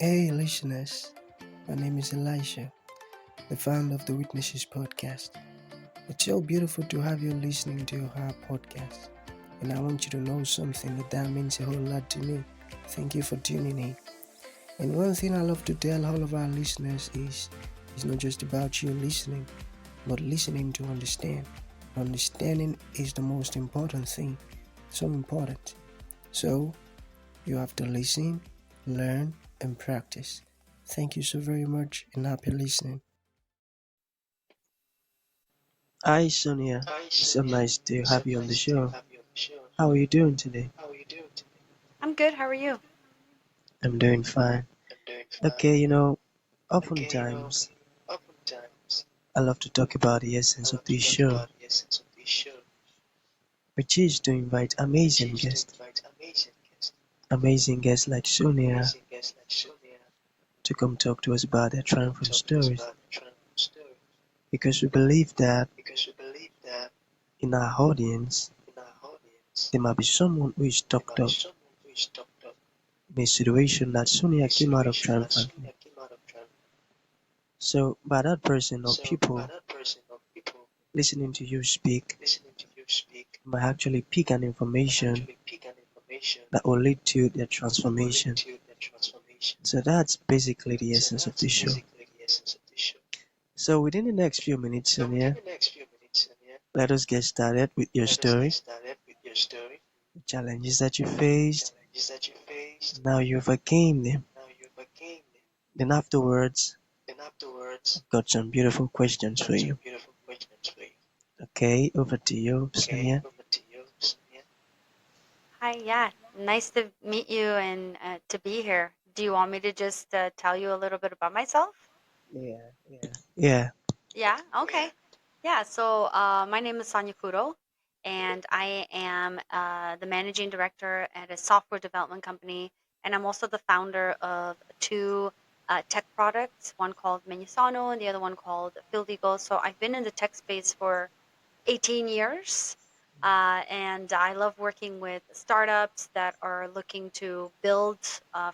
Hey, listeners, my name is Elisha, the founder of the Witnesses podcast. It's so beautiful to have you listening to our podcast, and I want you to know something that means a whole lot to me. Thank you for tuning in. And one thing I love to tell all of our listeners is it's not just about you listening, but listening to understand. Understanding is the most important thing, so important. So, you have to listen, learn, and practice. Thank you so very much and happy listening. Hi Sonia, so nice to have you on the show. How are you doing today? I'm good. How are you? I'm doing fine. Okay, oftentimes I love to talk about the essence of this show, which is to invite amazing guests like Sonia to come talk to us about their triumphant stories, because we believe that in our audience there might be someone who is stuck up in a situation that Sonia came out of triumphantly. So by that person or people listening to you speak might actually pick an information that will lead to their transformation. So that's basically the essence of this show. So within the next few minutes, Sonia, let us get started with your story, the challenges that you faced, and how you overcame them. Then afterwards, I've got some beautiful questions for you. Okay, over to you, Sonia. Hi, yeah. Nice to meet you and to be here. Do you want me to just tell you a little bit about myself? Yeah, yeah. Yeah. Yeah, okay. Yeah, so my name is Sonia Couto, and I am the managing director at a software development company, and I'm also the founder of two tech products, one called Menusano and the other one called Field Eagle. So I've been in the tech space for 18 years. And I love working with startups that are looking to build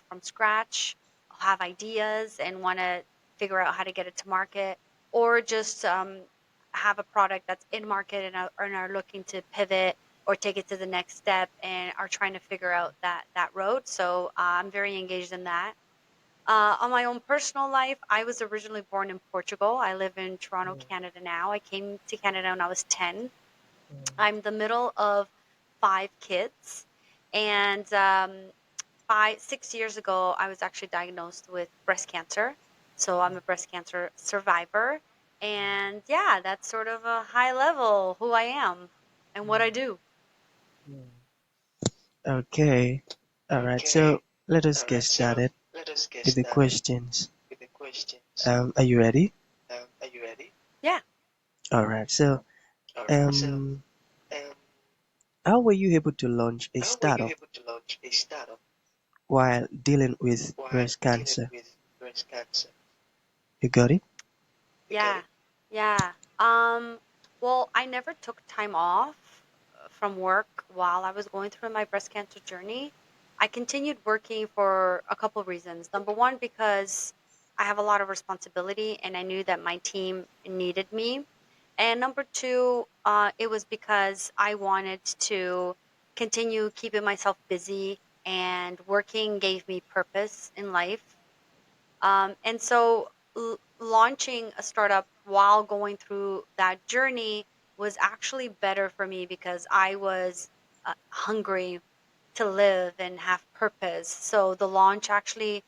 from scratch, have ideas, and want to figure out how to get it to market, or just have a product that's in market and are looking to pivot or take it to the next step and are trying to figure out that road. So I'm very engaged in that. On my own personal life, I was originally born in Portugal. I live in Toronto, Canada now. I came to Canada when I was 10. I'm the middle of five kids, and 6 years ago, I was actually diagnosed with breast cancer. So I'm a breast cancer survivor, and yeah, that's sort of a high level who I am and what I do. Okay. All right. So let us get started with the questions. Are you ready? Yeah. All right. So, um, how were you able to launch a startup while dealing with breast cancer? You got it? Yeah, yeah. Um, well, I never took time off from work while I was going through my breast cancer journey. I continued working for a couple of reasons. Number one, because I have a lot of responsibility and I knew that my team needed me. And number two, it was because I wanted to continue keeping myself busy, and working gave me purpose in life. And so launching a startup while going through that journey was actually better for me because I was hungry to live and have purpose. So the launch actually,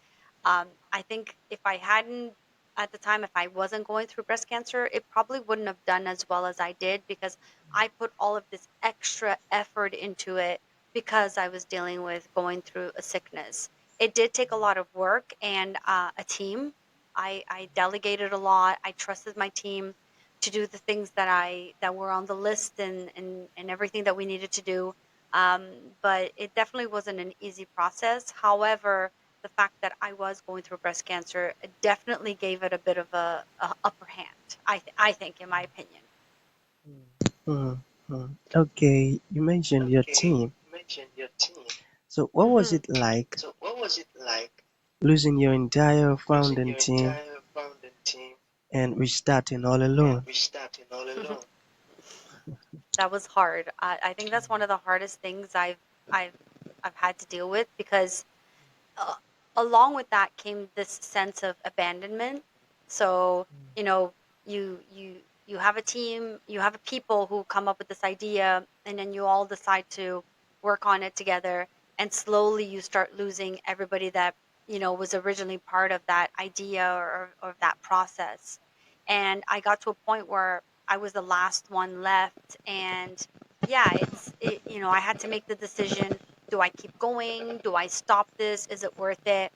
I think if I hadn't at the time, if I wasn't going through breast cancer, it probably wouldn't have done as well as I did because I put all of this extra effort into it because I was dealing with going through a sickness. It did take a lot of work and a team. I delegated a lot. I trusted my team to do the things that were on the list, and everything that we needed to do. But it definitely wasn't an easy process. However, the fact that I was going through breast cancer definitely gave it a bit of a upper hand. I think, in my opinion. Mhm. Okay, you mentioned your team. So what was Hmm. it like losing your entire founding team and restarting all alone. That was hard. I think that's one of the hardest things I've I've had to deal with because uh, along with that came this sense of abandonment. So, you know, you have a team, you have a people who come up with this idea, and then you all decide to work on it together, and slowly you start losing everybody that, was originally part of that idea or that process. And I got to a point where I was the last one left, and yeah, I had to make the decision, do I keep going? Do I stop this? Is it worth it?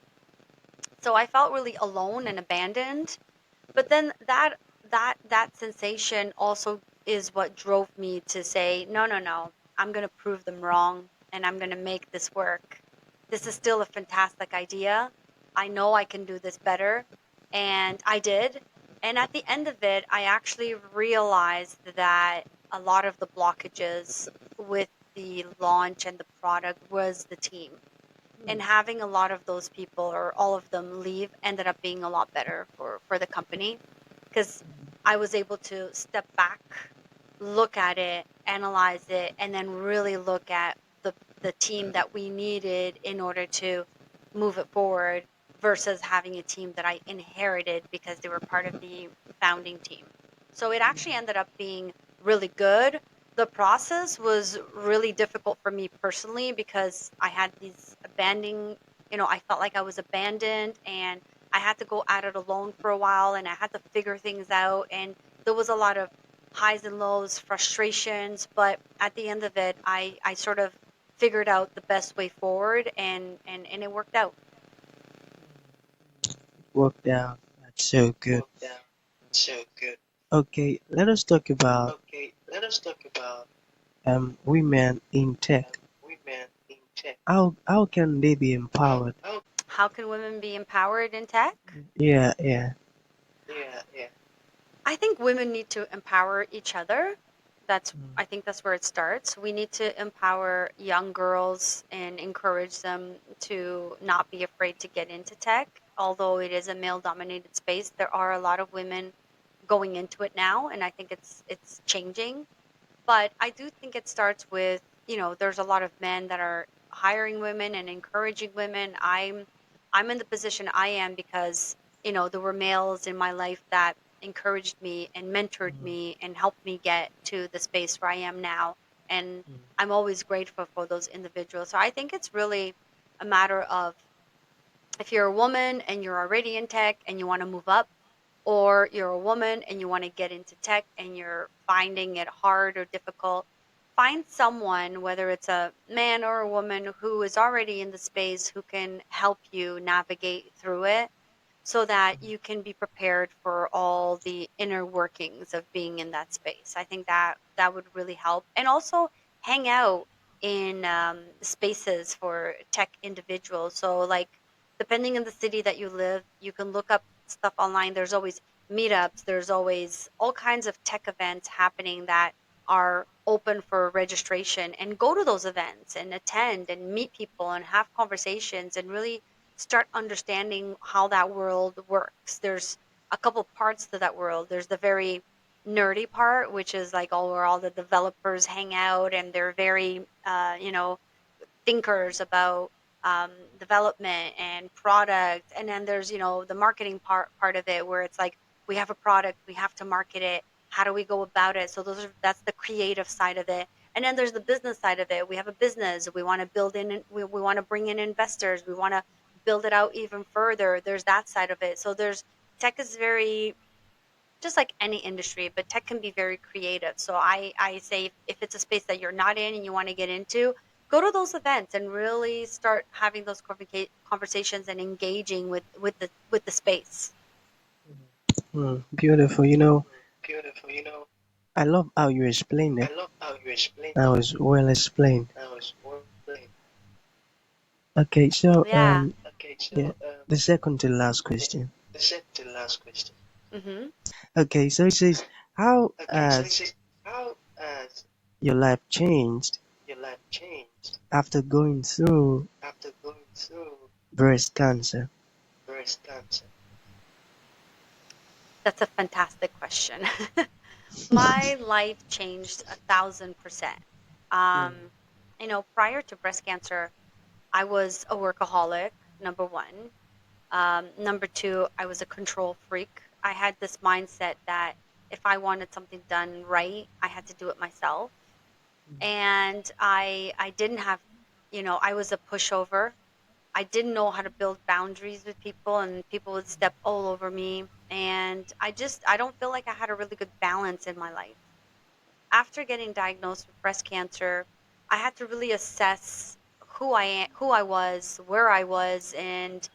So I felt really alone and abandoned. But then that sensation also is what drove me to say, no, no, no. I'm going to prove them wrong and I'm going to make this work. This is still a fantastic idea. I know I can do this better, and I did. And at the end of it, I actually realized that a lot of the blockages with the launch and the product was the team, and having a lot of those people or all of them leave ended up being a lot better for the company, because I was able to step back, look at it, analyze it, and then really look at the team that we needed in order to move it forward, versus having a team that I inherited because they were part of the founding team. So it actually ended up being really good. The process was really difficult for me personally because I had these abandoning, I felt like I was abandoned, and I had to go at it alone for a while, and I had to figure things out. And there was a lot of highs and lows, frustrations, but at the end of it, I sort of figured out the best way forward, and it worked out. Worked out. That's so good. Okay, let us talk about women in tech. How can they be empowered? How can women be empowered in tech? Yeah, yeah. I think women need to empower each other. Mm, I think that's where it starts. We need to empower young girls and encourage them to not be afraid to get into tech. Although it is a male dominated space, there are a lot of women going into it now, and I think it's changing. But I do think it starts with, there's a lot of men that are hiring women and encouraging women. I'm in the position I am because, there were males in my life that encouraged me and mentored mm, me and helped me get to the space where I am now. And mm, I'm always grateful for those individuals. So I think it's really a matter of, if you're a woman and you're already in tech and you want to move up, or you're a woman and you want to get into tech and you're finding it hard or difficult, find someone, whether it's a man or a woman, who is already in the space, who can help you navigate through it, so that you can be prepared for all the inner workings of being in that space. I think that would really help. And also hang out in spaces for tech individuals. So, like, depending on the city that you live, you can look up stuff online. There's always meetups, there's always all kinds of tech events happening that are open for registration, and go to those events and attend and meet people and have conversations and really start understanding how that world works. There's a couple parts to that world. There's the very nerdy part, which is like all where all the developers hang out, and they're very, thinkers about development and product. And then there's, the marketing part of it, where it's like, we have a product, we have to market it. How do we go about it? So that's the creative side of it. And then there's the business side of it. We have a business. We want to build in. We want to bring in investors. We want to build it out even further. There's that side of it. So there's tech is very, just like any industry, but tech can be very creative. So I say, if it's a space that you're not in and you want to get into, go to those events and really start having those conversations and engaging with the space. beautiful. I love how you explained it. That was well explained. Okay, so Yeah. yeah, the second to last question. Hmm. Okay, so it says, how has your life changed after going through breast cancer? That's a fantastic question. My life changed 1,000%. Mm, Um, prior to breast cancer, I was a workaholic, number one. Number two, I was a control freak. I had this mindset that if I wanted something done right, I had to do it myself. And I didn't have, I was a pushover. I didn't know how to build boundaries with people, and people would step all over me. And I don't feel like I had a really good balance in my life. After getting diagnosed with breast cancer, I had to really assess who I was, where I was, and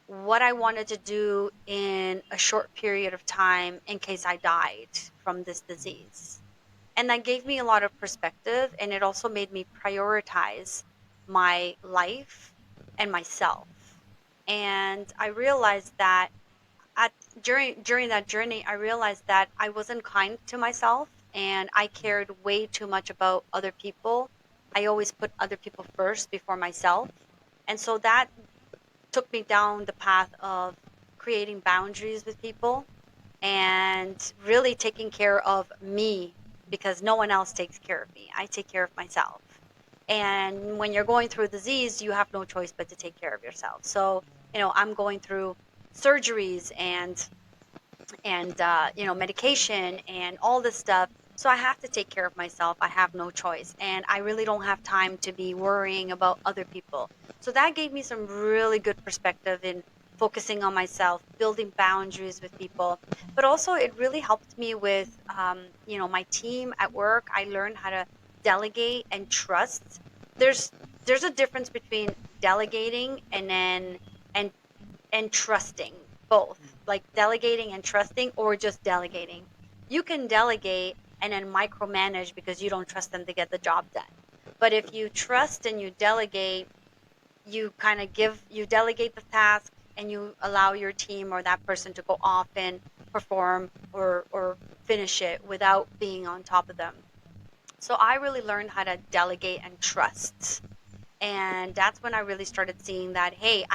what I wanted to do in a short period of time in case I died from this disease. And that gave me a lot of perspective, and it also made me prioritize my life and myself. And I realized that at during that journey, I realized that I wasn't kind to myself, and I cared way too much about other people. I always put other people first before myself. And so that took me down the path of creating boundaries with people and really taking care of me, because no one else takes care of me. I take care of myself. And when you're going through a disease, you have no choice but to take care of yourself. So, I'm going through surgeries and medication and all this stuff, so I have to take care of myself. I have no choice, and I really don't have time to be worrying about other people. So that gave me some really good perspective in focusing on myself, building boundaries with people. But also it really helped me with my team at work. I learned how to delegate and trust. There's a difference between delegating and and trusting, both, like delegating and trusting, or just delegating. You can delegate and then micromanage because you don't trust them to get the job done. But if you trust and you delegate, you delegate the task and you allow your team or that person to go off and perform or finish it without being on top of them. So I really learned how to delegate and trust. And that's when I really started seeing that, hey,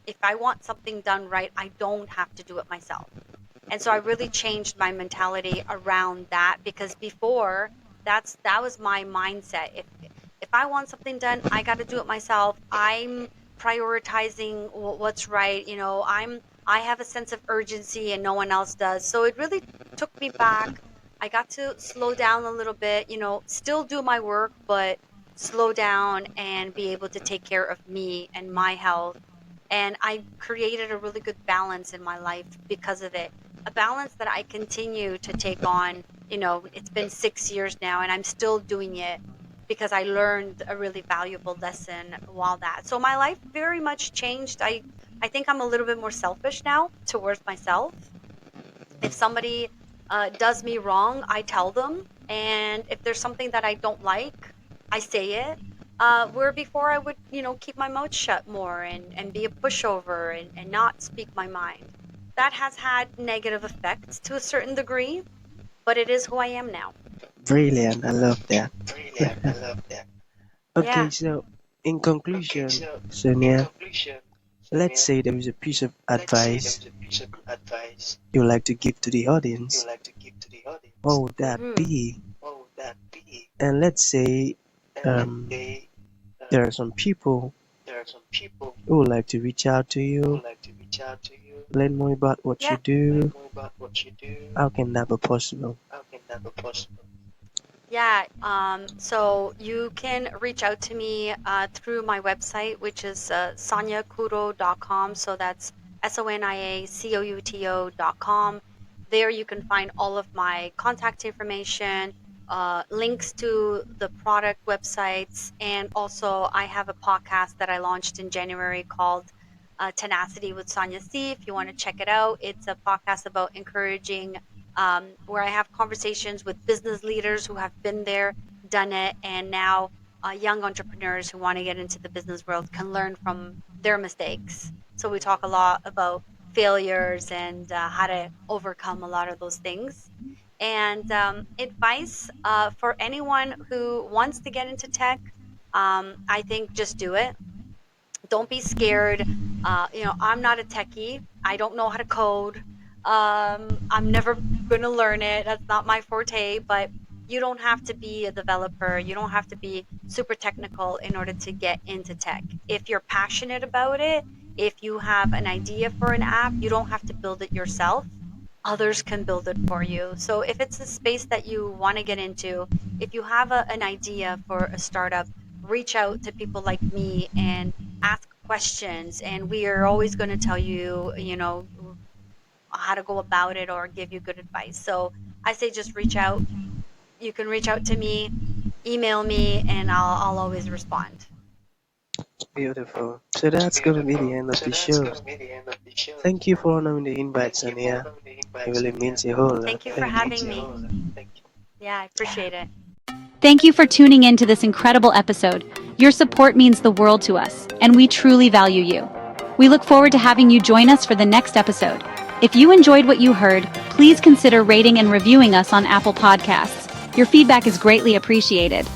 if I want something done right, I don't have to do it myself. And so I really changed my mentality around that, because before, that was my mindset. If I want something done, I got to do it myself. I'm prioritizing what's right. I have a sense of urgency and no one else does. So it really took me back. I got to slow down a little bit, still do my work, but slow down and be able to take care of me and my health. And I created a really good balance in my life because of it, a balance that I continue to take on. It's been 6 years now, and I'm still doing it because I learned a really valuable lesson while that. So my life very much changed. I think I'm a little bit more selfish now towards myself. If somebody does me wrong, I tell them. And if there's something that I don't like, I say it. Where before I would, keep my mouth shut more and be a pushover and not speak my mind. That has had negative effects to a certain degree, but it is who I am now. brilliant. I love that. Okay, Yeah. so in conclusion, Sonia, let's say there is a piece of advice you like to give to the audience. What would that Hmm. be? And let's say um, there are some people who would like to reach out to you, learn more about what you Yeah. do. How can that be possible? Yeah, so you can reach out to me through my website, which is soniacouto.com. So that's SONIACOUTO.com. There you can find all of my contact information, links to the product websites, and also I have a podcast that I launched in January called Tenacity with Sonia C. If you want to check it out, it's a podcast about encouraging, where I have conversations with business leaders who have been there, done it, and now young entrepreneurs who want to get into the business world can learn from their mistakes. So we talk a lot about failures and how to overcome a lot of those things. And advice for anyone who wants to get into tech, I think just do it. don't be scared. I'm not a techie. I don't know how to code. I'm never going to learn it. That's not my forte, but you don't have to be a developer. You don't have to be super technical in order to get into tech. If you're passionate about it, if you have an idea for an app, you don't have to build it yourself. Others can build it for you. So if it's a space that you want to get into, if you have an idea for a startup, reach out to people like me and ask questions. And we are always going to tell you, how to go about it or give you good advice. So I say just reach out. You can reach out to me, email me, and I'll always respond. Beautiful. So that's going to be the end of the show. Thank you for honoring the invite, Sonia. It really means a whole lot. Thank you for having me. Yeah, I appreciate it. Thank you for tuning in to this incredible episode. Your support means the world to us, and we truly value you. We look forward to having you join us for the next episode. If you enjoyed what you heard, please consider rating and reviewing us on Apple Podcasts. Your feedback is greatly appreciated.